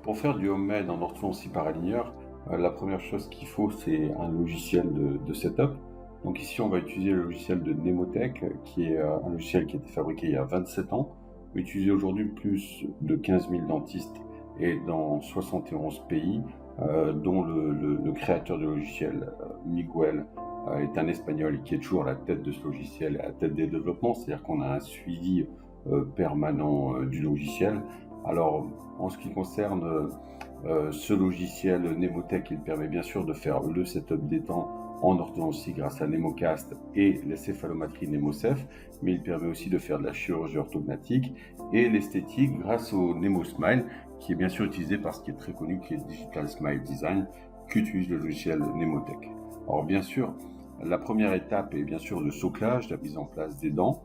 Pour faire du homemade en orthodontie paraligneur, la première chose qu'il faut, c'est un logiciel de setup. Donc ici, on va utiliser le logiciel de Nemotech, qui est un logiciel qui a été fabriqué il y a 27 ans, utilisé aujourd'hui plus de 15 000 dentistes et dans 71 pays, dont le créateur du logiciel, Miguel, est un Espagnol et qui est toujours à la tête de ce logiciel et à la tête des développements, c'est-à-dire qu'on a un suivi permanent du logiciel. Alors, en ce qui concerne ce logiciel Nemotech, il permet bien sûr de faire le setup des dents en orthodontie grâce à Nemocast et les céphalométries Nemocef, mais il permet aussi de faire de la chirurgie orthodontique et l'esthétique grâce au NemoSmile, qui est bien sûr utilisé par ce qui est très connu, qui est Digital Smile Design, qu'utilise le logiciel Nemotech. Alors bien sûr, la première étape est bien sûr le soclage, la mise en place des dents,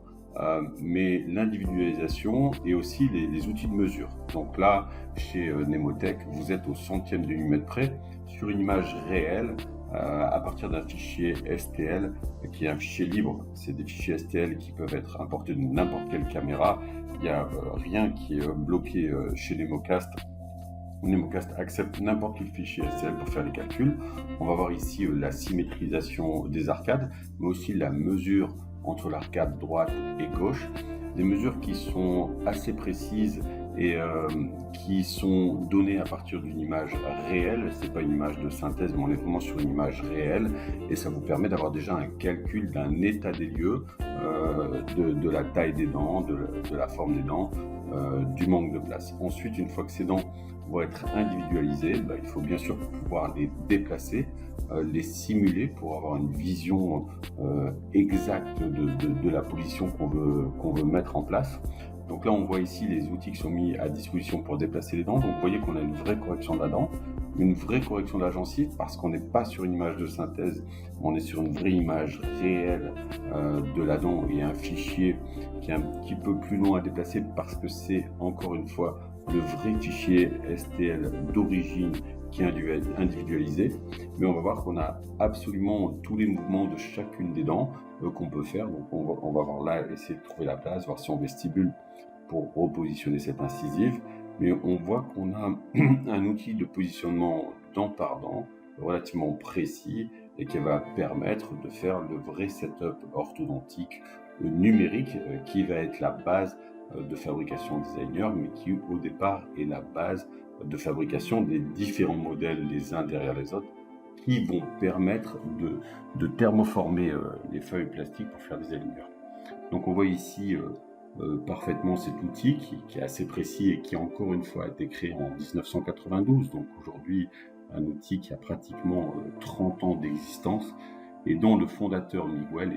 mais l'individualisation et aussi les outils de mesure. Donc là, chez Nemotech, vous êtes au centième de millimètre près sur une image réelle à partir d'un fichier STL qui est un fichier libre. C'est des fichiers STL qui peuvent être importés de n'importe quelle caméra. Il n'y a rien qui est bloqué chez Nemocast. Nemocast accepte n'importe quel fichier STL pour faire les calculs. On va voir ici la symétrisation des arcades, mais aussi la mesure entre l'arcade droite et gauche, des mesures qui sont assez précises et qui sont données à partir d'une image réelle. C'est pas une image de synthèse, mais on est vraiment sur une image réelle, et ça vous permet d'avoir déjà un calcul d'un état des lieux de la taille des dents, de la forme des dents, du manque de place. Ensuite, une fois que ces dents vont être individualisées, il faut bien sûr pouvoir les déplacer, les simuler pour avoir une vision exacte de la position qu'on veut mettre en place. Donc là, on voit ici les outils qui sont mis à disposition pour déplacer les dents. Donc vous voyez qu'on a une vraie correction de la dent, une vraie correction de la gencive, parce qu'on n'est pas sur une image de synthèse, on est sur une vraie image réelle de la dent, et un fichier qui est un petit peu plus long à déplacer parce que c'est encore une fois le vrai fichier STL d'origine qui est individualisé. Mais on va voir qu'on a absolument tous les mouvements de chacune des dents qu'on peut faire. Donc on va voir là, essayer de trouver la place, voir si on vestibule pour repositionner cette incisive. Mais on voit qu'on a un outil de positionnement dent par dent relativement précis et qui va permettre de faire le vrai setup orthodontique numérique qui va être la base de fabrication designer, mais qui au départ est la base de fabrication des différents modèles les uns derrière les autres, qui vont permettre de thermoformer les feuilles plastiques pour faire des aligneurs. Donc on voit ici parfaitement cet outil qui est assez précis et qui encore une fois a été créé en 1992, donc aujourd'hui un outil qui a pratiquement 30 ans d'existence et dont le fondateur Miguel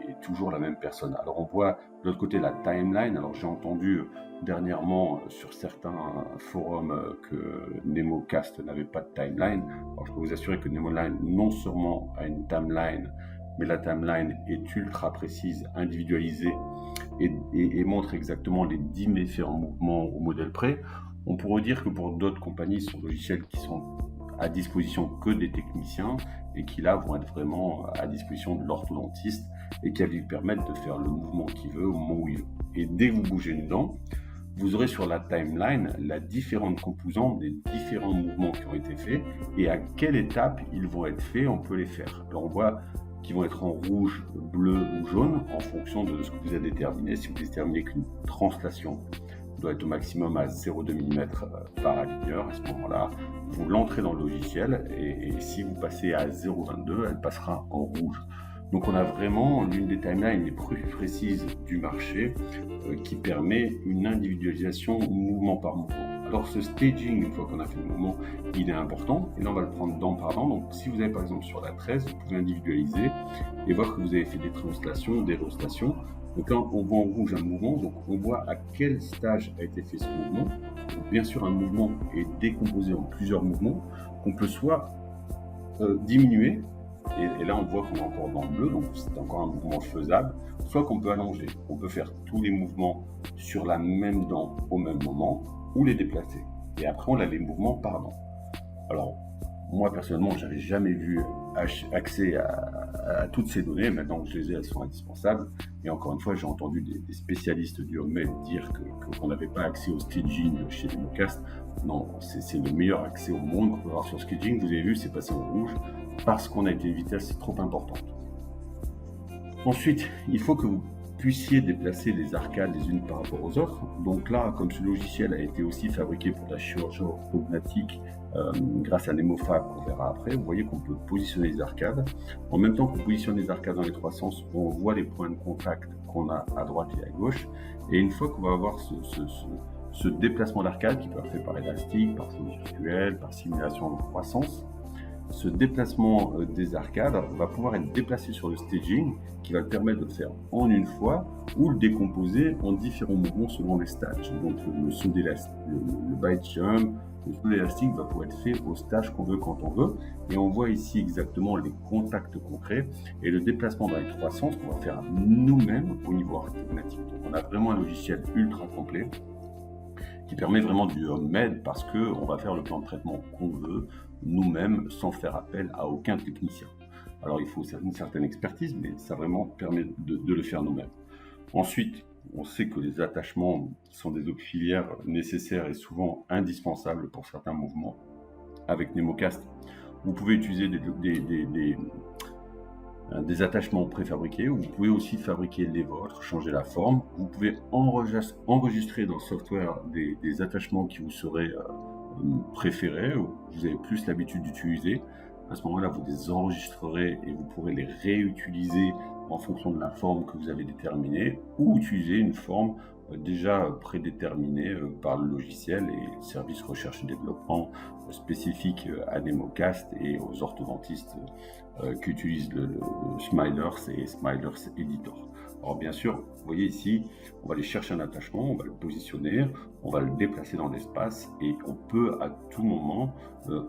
est toujours la même personne. Alors on voit de l'autre côté la timeline. Alors j'ai entendu dernièrement sur certains forums que Nemocast n'avait pas de timeline. Alors je peux vous assurer que Nemoline non seulement a une timeline, mais la timeline est ultra précise, individualisée et montre exactement les 10 différents mouvements au modèle près. On pourrait dire que pour d'autres compagnies, ce sont des logiciels qui sont à disposition que des techniciens et qui là vont être vraiment à disposition de l'orthodontiste et qui lui permettent de faire le mouvement qu'il veut au moment où il veut. Et dès que vous bougez une dent, vous aurez sur la timeline la différente composante des différents mouvements qui ont été faits et à quelle étape ils vont être faits, on peut les faire. Alors on voit qu'ils vont être en rouge, bleu ou jaune en fonction de ce que vous avez déterminé. Si vous déterminez qu'une translation doit être au maximum à 0,2 mm par aligneur, à ce moment-là, vous l'entrez dans le logiciel et si vous passez à 0,22, elle passera en rouge. Donc on a vraiment l'une des timelines les plus précises du marché qui permet une individualisation mouvement par mouvement. Alors ce staging, une fois qu'on a fait le mouvement, il est important et là on va le prendre dent par dent. Donc si vous avez par exemple sur la tresse, vous pouvez individualiser et voir que vous avez fait des translations, des rotations. Donc là, on voit en rouge un mouvement, donc on voit à quel stage a été fait ce mouvement. Donc, bien sûr, un mouvement est décomposé en plusieurs mouvements qu'on peut soit diminuer, et là on voit qu'on est encore dans le bleu, donc c'est encore un mouvement faisable, soit qu'on peut allonger. On peut faire tous les mouvements sur la même dent au même moment, ou les déplacer. Et après, on a les mouvements par dent. Alors, moi personnellement, je n'avais jamais vu accès à toutes ces données. Maintenant que je les ai, elles sont indispensables. Et encore une fois, j'ai entendu des spécialistes du homemade dire qu'on n'avait pas accès au staging chez Nemocast. Non, c'est le meilleur accès au monde qu'on peut avoir sur Sketching. Vous avez vu, c'est passé au rouge parce qu'on a été à une vitesse trop importante. Ensuite, il faut que vous puissiez déplacer les arcades les unes par rapport aux autres. Donc là, comme ce logiciel a été aussi fabriqué pour la chirurgie orthodontique grâce à Nemofa qu'on verra après, vous voyez qu'on peut positionner les arcades. En même temps qu'on positionne les arcades dans les trois sens, on voit les points de contact qu'on a à droite et à gauche. Et une fois qu'on va avoir ce déplacement d'arcade qui peut être fait par élastique, par fil virtuel, par simulation dans trois sens, ce déplacement des arcades va pouvoir être déplacé sur le staging qui va le permettre de le faire en une fois ou le décomposer en différents mouvements selon les stages. Donc le saut d'élastique, le bite jump, le saut d'élastique va pouvoir être fait au stage qu'on veut quand on veut. Et on voit ici exactement les contacts concrets et le déplacement dans les trois sens qu'on va faire nous-mêmes au niveau arithmétique. Donc on a vraiment un logiciel ultra complet qui permet vraiment du homemade parce qu'on va faire le plan de traitement qu'on veut nous-mêmes sans faire appel à aucun technicien. Alors il faut une certaine expertise, mais ça vraiment permet de le faire nous-mêmes. Ensuite, on sait que les attachements sont des auxiliaires nécessaires et souvent indispensables pour certains mouvements. Avec Nemocast, vous pouvez utiliser des attachements préfabriqués, vous pouvez aussi fabriquer les vôtres, changer la forme. Vous pouvez enregistrer dans le software des attachements qui vous seraient préférés ou que vous avez plus l'habitude d'utiliser. À ce moment-là, vous les enregistrerez et vous pourrez les réutiliser en fonction de la forme que vous avez déterminée ou utiliser une forme déjà prédéterminée par le logiciel et services recherche et développement spécifiques à Nemocast et aux orthodontistes qui utilisent le Smilers et Smilers Editor. Alors bien sûr, vous voyez ici, on va aller chercher un attachement, on va le positionner, on va le déplacer dans l'espace et on peut à tout moment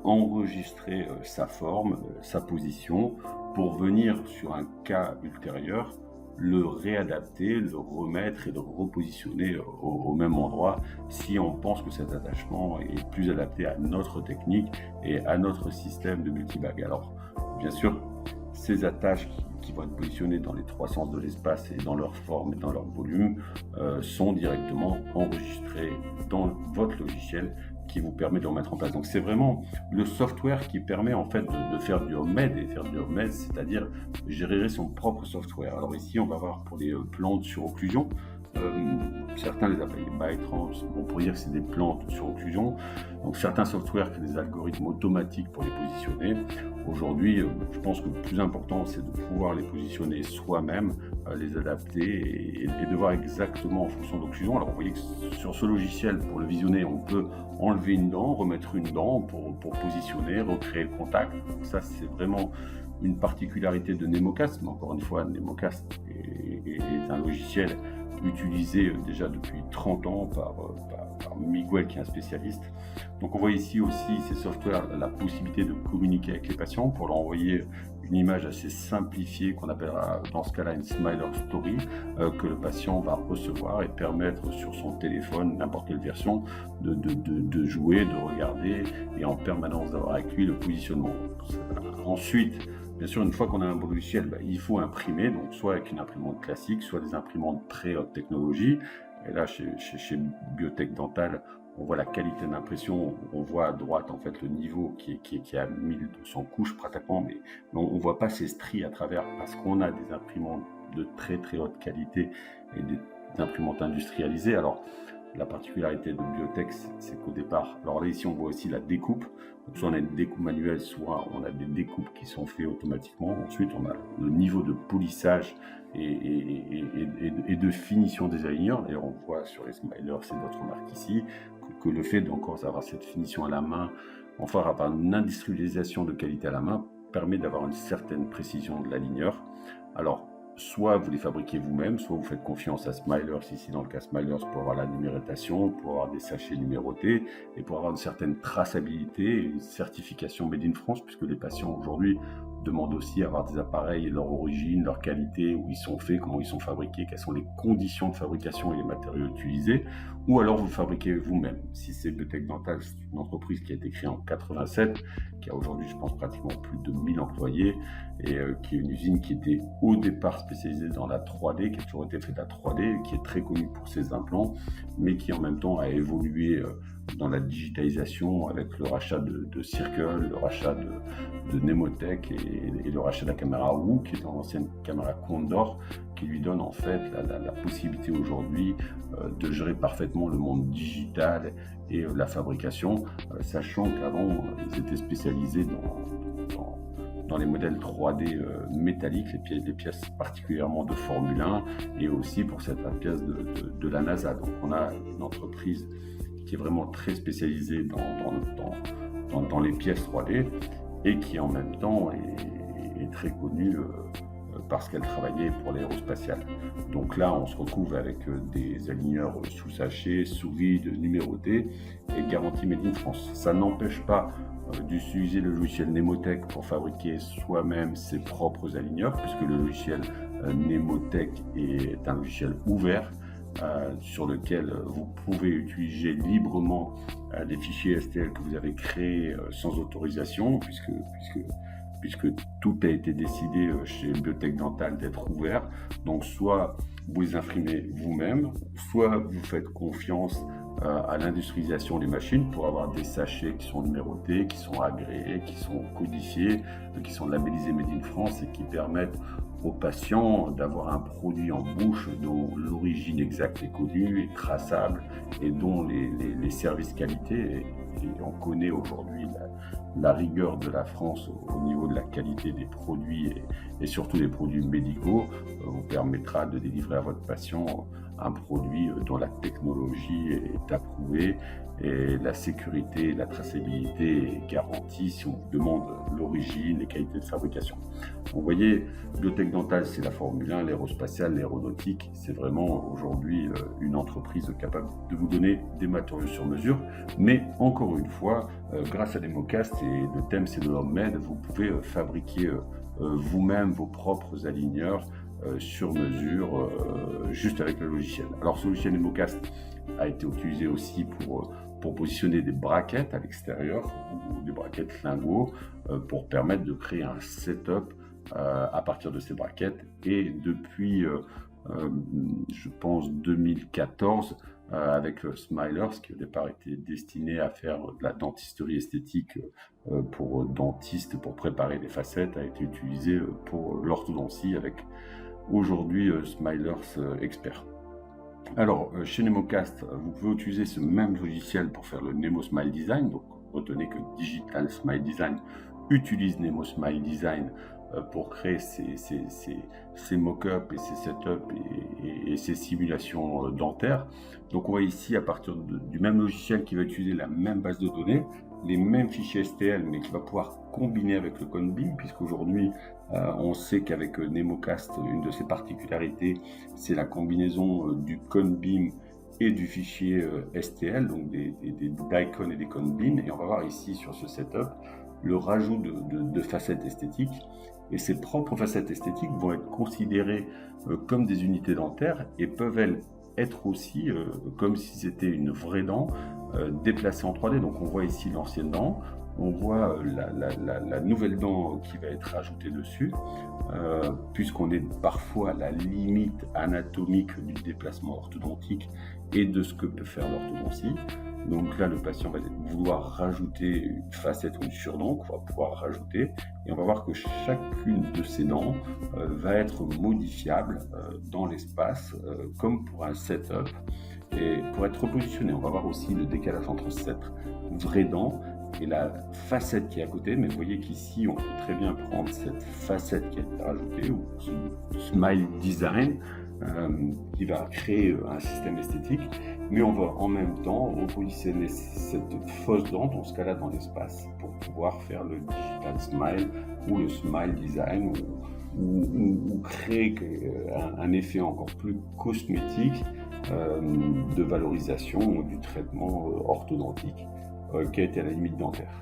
enregistrer sa forme, sa position pour venir sur un cas ultérieur le réadapter, le remettre et le repositionner au même endroit si on pense que cet attachement est plus adapté à notre technique et à notre système de multibag. Alors, bien sûr, ces attaches qui vont être positionnées dans les trois sens de l'espace et dans leur forme et dans leur volume sont directement enregistrées dans votre logiciel qui vous permet de le remettre en place. Donc c'est vraiment le software qui permet en fait de faire du homemade, et faire du homemade, c'est-à-dire gérer son propre software. Alors ici on va voir pour les plantes sur occlusion, certains les appellent les ByteRamps, on pourrait dire que c'est des plantes sur occlusion. Donc certains softwares créent des algorithmes automatiques pour les positionner. Aujourd'hui, je pense que le plus important, c'est de pouvoir les positionner soi-même, les adapter et de voir exactement en fonction de l'occlusion. Alors vous voyez que sur ce logiciel, pour le visionner, on peut enlever une dent, remettre une dent pour positionner, recréer le contact. Donc ça, c'est vraiment une particularité de Nemocast. Mais encore une fois, Nemocast est un logiciel utilisé déjà depuis 30 ans par Miguel qui est un spécialiste. Donc on voit ici aussi ces softwares la possibilité de communiquer avec les patients pour leur envoyer une image assez simplifiée qu'on appellera dans ce cas-là une Smiler Story que le patient va recevoir et permettre sur son téléphone, n'importe quelle version, de jouer, de regarder et en permanence d'avoir avec lui le positionnement. Ensuite, bien sûr, une fois qu'on a un beau logiciel, il faut imprimer, donc soit avec une imprimante classique, soit des imprimantes très haute technologie. Et là, chez Biotech Dental, on voit la qualité d'impression, on voit à droite en fait le niveau qui est à 1200 couches pratiquement, mais on ne voit pas ces stries à travers parce qu'on a des imprimantes de très très haute qualité et des imprimantes industrialisées. Alors, la particularité de Biotech, c'est qu'au départ, alors là ici on voit aussi la découpe, donc soit on a une découpe manuelle, soit on a des découpes qui sont faites automatiquement. Ensuite on a le niveau de polissage et de finition des aligneurs. D'ailleurs on voit sur les Smilers et d'autres marques ici que le fait d'encore avoir cette finition à la main, enfin avoir une industrialisation de qualité à la main, permet d'avoir une certaine précision de l'aligneur. Alors soit vous les fabriquez vous-même, soit vous faites confiance à Smilers, ici dans le cas Smilers, pour avoir la numérotation, pour avoir des sachets numérotés et pour avoir une certaine traçabilité, une certification Made in France, puisque les patients aujourd'hui demandent aussi à avoir des appareils, leur origine, leur qualité, où ils sont faits, comment ils sont fabriqués, quelles sont les conditions de fabrication et les matériaux utilisés, ou alors vous fabriquez vous-même. Si c'est Biotech Dental, c'est une entreprise qui a été créée en 87, qui a aujourd'hui, je pense, pratiquement plus de 1000 employés, et qui est une usine qui était au départ spécialisée dans la 3D, qui a toujours été faite à 3D, qui est très connue pour ses implants, mais qui en même temps a évolué dans la digitalisation avec le rachat de Circle, le rachat de Nemotech et le rachat de la caméra Woo, qui est une ancienne caméra Condor, qui lui donne en fait la possibilité aujourd'hui de gérer parfaitement le monde digital et la fabrication, sachant qu'avant ils étaient spécialisés dans les modèles 3D métalliques, les pièces particulièrement de Formule 1 et aussi pour certaines pièces de la NASA. Donc on a une entreprise qui est vraiment très spécialisée dans les pièces 3D et qui en même temps est très connue parce qu'elle travaillait pour l'aérospatiale. Donc là, on se retrouve avec des aligneurs sous sachet, sous vide, numérotés et garantie Made in France. Ça n'empêche pas d'utiliser le logiciel Nemotech pour fabriquer soi-même ses propres aligneurs, puisque le logiciel Nemotech est un logiciel ouvert sur lequel vous pouvez utiliser librement des fichiers STL que vous avez créés sans autorisation, puisque tout a été décidé chez Biotech Dental d'être ouvert. Donc soit vous les imprimez vous-même, soit vous faites confiance à l'industrialisation des machines pour avoir des sachets qui sont numérotés, qui sont agréés, qui sont codifiés, qui sont labellisés Made in France et qui permettent aux patients d'avoir un produit en bouche dont l'origine exacte est connue et traçable et dont les services qualité, et on connaît aujourd'hui la rigueur de la France au niveau de la qualité des produits et surtout des produits médicaux, vous permettra de délivrer à votre patient un produit dont la technologie est approuvée et la sécurité, la traçabilité est garantie si on vous demande l'origine, les qualités de fabrication. Donc, vous voyez, Biotech Dental, c'est la Formule 1, l'aérospatiale, l'aéronautique. C'est vraiment aujourd'hui une entreprise capable de vous donner des matériaux sur mesure. Mais encore une fois, grâce à Nemocast et le thème c'est de l'homme-made, vous pouvez fabriquer vous-même vos propres aligneurs sur mesure, juste avec le logiciel. Alors ce logiciel Nemocast a été utilisé aussi pour positionner des braquettes à l'extérieur ou des braquettes lingots pour permettre de créer un setup à partir de ces braquettes. Et depuis, je pense, 2014, avec Smilers, qui au départ était destiné à faire de la dentisterie esthétique pour dentistes, pour préparer des facettes, a été utilisé pour l'orthodontie avec aujourd'hui Smilers Expert. Alors, chez Nemocast, vous pouvez utiliser ce même logiciel pour faire le Nemo Smile Design. Donc, retenez que Digital Smile Design utilise Nemo Smile Design pour créer ces mock-ups et ces setups et ces simulations dentaires. Donc, on voit ici, à partir du même logiciel qui va utiliser la même base de données, les mêmes fichiers STL, mais qui va pouvoir combiner avec le ConBeam, puisqu'aujourd'hui, on sait qu'avec Nemocast, une de ses particularités, c'est la combinaison du ConBeam et du fichier STL, donc des Dicon et des ConBeam. Et on va voir ici sur ce setup le rajout de facettes esthétiques. Et ces propres facettes esthétiques vont être considérées comme des unités dentaires et peuvent elles être aussi comme si c'était une vraie dent déplacée en 3D. Donc on voit ici l'ancienne dent, on voit la nouvelle dent qui va être ajoutée dessus, puisqu'on est parfois à la limite anatomique du déplacement orthodontique et de ce que peut faire l'orthodontie. Donc là, le patient va vouloir rajouter une facette ou une surdent qu'on va pouvoir rajouter. Et on va voir que chacune de ces dents va être modifiable dans l'espace, comme pour un setup. Et pour être repositionné, on va voir aussi le décalage entre cette vraie dent et la facette qui est à côté. Mais vous voyez qu'ici, on peut très bien prendre cette facette qui a été rajoutée, ou ce smile design, qui va créer un système esthétique, mais on va en même temps repositionner cette fausse dent, dans ce cas-là dans l'espace, pour pouvoir faire le digital smile ou le smile design, ou créer un effet encore plus cosmétique de valorisation du traitement orthodontique qui a été à la limite dentaire.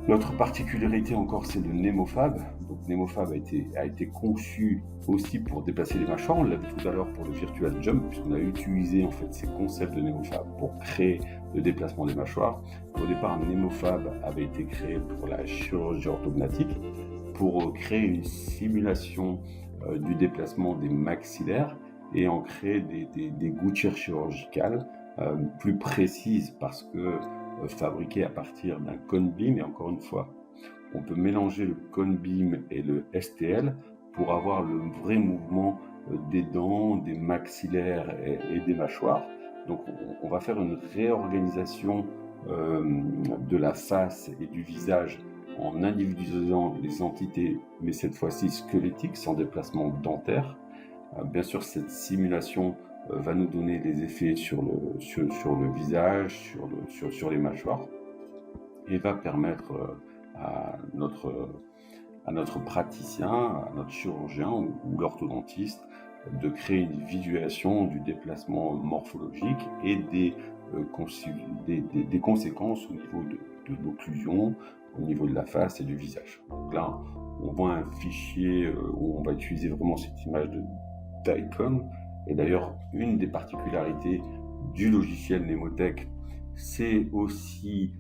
Notre particularité encore, c'est le NemoFab. Donc NemoFab a été conçu aussi pour déplacer les mâchoires. On l'a vu tout à l'heure pour le Virtual Jump, puisqu'on a utilisé en fait ces concepts de NemoFab pour créer le déplacement des mâchoires. Au départ, NemoFab avait été créé pour la chirurgie orthognathique, pour créer une simulation du déplacement des maxillaires et en créer des gouttières chirurgicales plus précise parce que fabriquée à partir d'un cone beam. Et encore une fois, on peut mélanger le cone beam et le STL pour avoir le vrai mouvement des dents, des maxillaires et des mâchoires. Donc on va faire une réorganisation de la face et du visage en individualisant les entités, mais cette fois-ci squelettiques, sans déplacement dentaire. Bien sûr, cette simulation va nous donner des effets sur le visage, sur les mâchoires, et va permettre à notre praticien, à notre chirurgien ou l'orthodontiste de créer une visualisation du déplacement morphologique et des conséquences au niveau de l'occlusion, au niveau de la face et du visage. Donc là, on voit un fichier où on va utiliser vraiment cette image de DICOM. Et d'ailleurs, une des particularités du logiciel Nemotech, c'est aussi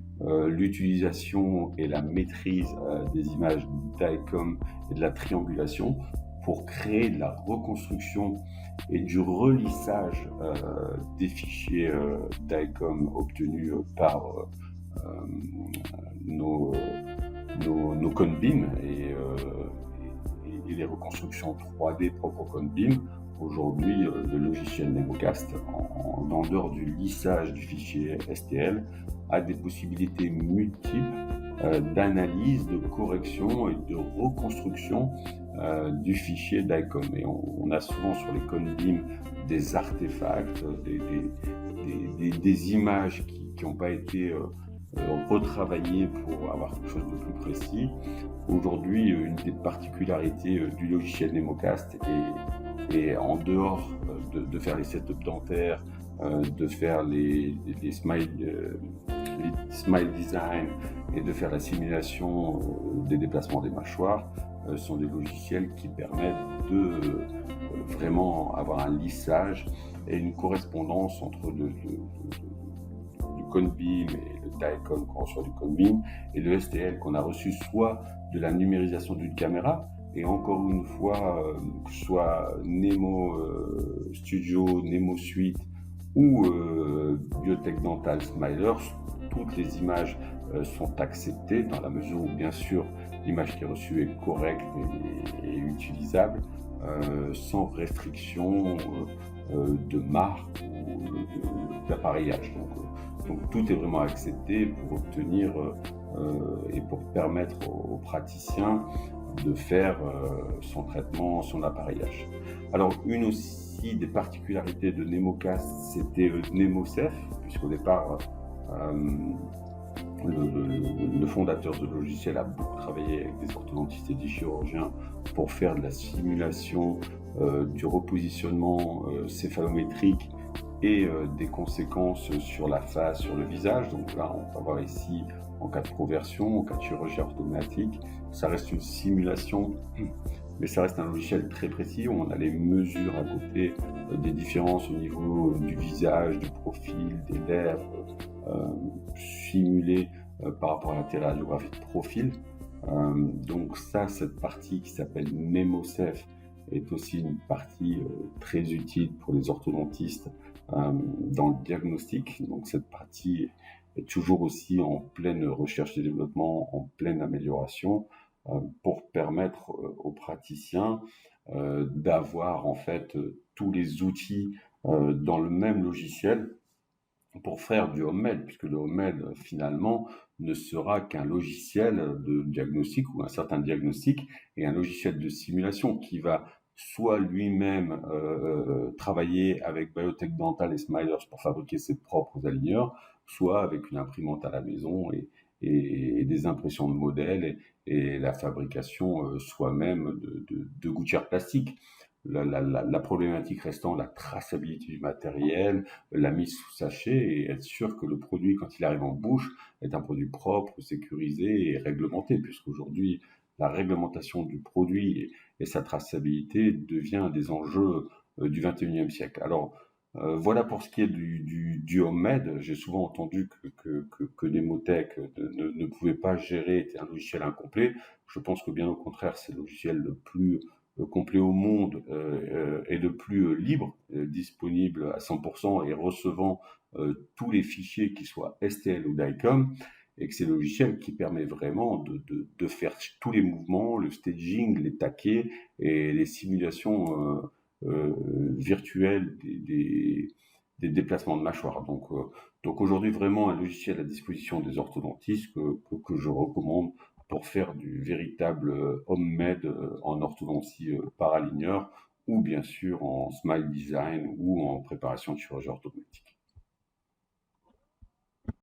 l'utilisation et la maîtrise des images DICOM et de la triangulation pour créer de la reconstruction et du relissage des fichiers DICOM obtenus par nos cone beam et les reconstructions 3D propres au cone beam. Aujourd'hui, le logiciel Nemocast, en dehors du lissage du fichier STL, a des possibilités multiples d'analyse, de correction et de reconstruction du fichier DICOM. Et on a souvent sur les cone beam des artefacts, des images qui n'ont pas été retravaillées pour avoir quelque chose de plus précis. Aujourd'hui, une des particularités du logiciel Nemocast est en dehors de faire les setups dentaires, de faire les smile design et de faire la simulation des déplacements des mâchoires, sont des logiciels qui permettent de vraiment avoir un lissage et une correspondance entre le cone beam et le DICOM qu'on reçoit du cone beam et le STL qu'on a reçu soit de la numérisation d'une caméra. Et encore une fois, que ce soit Nemo Studio, Nemo Suite ou Biotech Dental Smilers, toutes les images sont acceptées dans la mesure où, bien sûr, l'image qui est reçue est correcte et utilisable, sans restriction de marque ou d'appareillage. Donc tout est vraiment accepté pour obtenir et pour permettre aux praticiens de faire son traitement, son appareillage. Alors une aussi des particularités de Nemocast, c'était Nemocef, puisqu'au départ le fondateur de logiciel a beaucoup travaillé avec des orthodontistes et des chirurgiens pour faire de la simulation du repositionnement céphalométrique et des conséquences sur la face, sur le visage. Donc là, on peut voir ici, en cas de conversion, en cas de chirurgie orthodontique, ça reste une simulation, mais ça reste un logiciel très précis où on a les mesures à côté des différences au niveau du visage, du profil, des lèvres, simulées par rapport à la téléradiographie de profil. Donc ça, cette partie qui s'appelle Nemocef est aussi une partie très utile pour les orthodontistes dans le diagnostic. Donc cette partie est toujours aussi en pleine recherche et développement, en pleine amélioration pour permettre aux praticiens d'avoir en fait tous les outils dans le même logiciel pour faire du HomeMed, puisque le HomeMed finalement ne sera qu'un logiciel de diagnostic ou un certain diagnostic et un logiciel de simulation qui va soit lui-même travailler avec Biotech Dental et Smilers pour fabriquer ses propres aligneurs, soit avec une imprimante à la maison et des impressions de modèles et la fabrication soi-même de gouttières plastiques. La problématique restant la traçabilité du matériel, la mise sous sachet et être sûr que le produit, quand il arrive en bouche, est un produit propre, sécurisé et réglementé, puisqu'aujourd'hui, la réglementation du produit et sa traçabilité devient des enjeux du 21e siècle. Alors, voilà pour ce qui est du HomeMed. J'ai souvent entendu que Nemotech ne pouvait pas gérer, était un logiciel incomplet. Je pense que bien au contraire, c'est le logiciel le plus complet au monde et le plus libre, disponible à 100% et recevant tous les fichiers qui soient STL ou DICOM, et que c'est le logiciel qui permet vraiment de faire tous les mouvements, le staging, les taquets et les simulations virtuelles des déplacements de mâchoire. Donc aujourd'hui, vraiment un logiciel à disposition des orthodontistes que je recommande pour faire du véritable homemade en orthodontie paraligneur ou bien sûr en smile design ou en préparation de chirurgie orthodontique.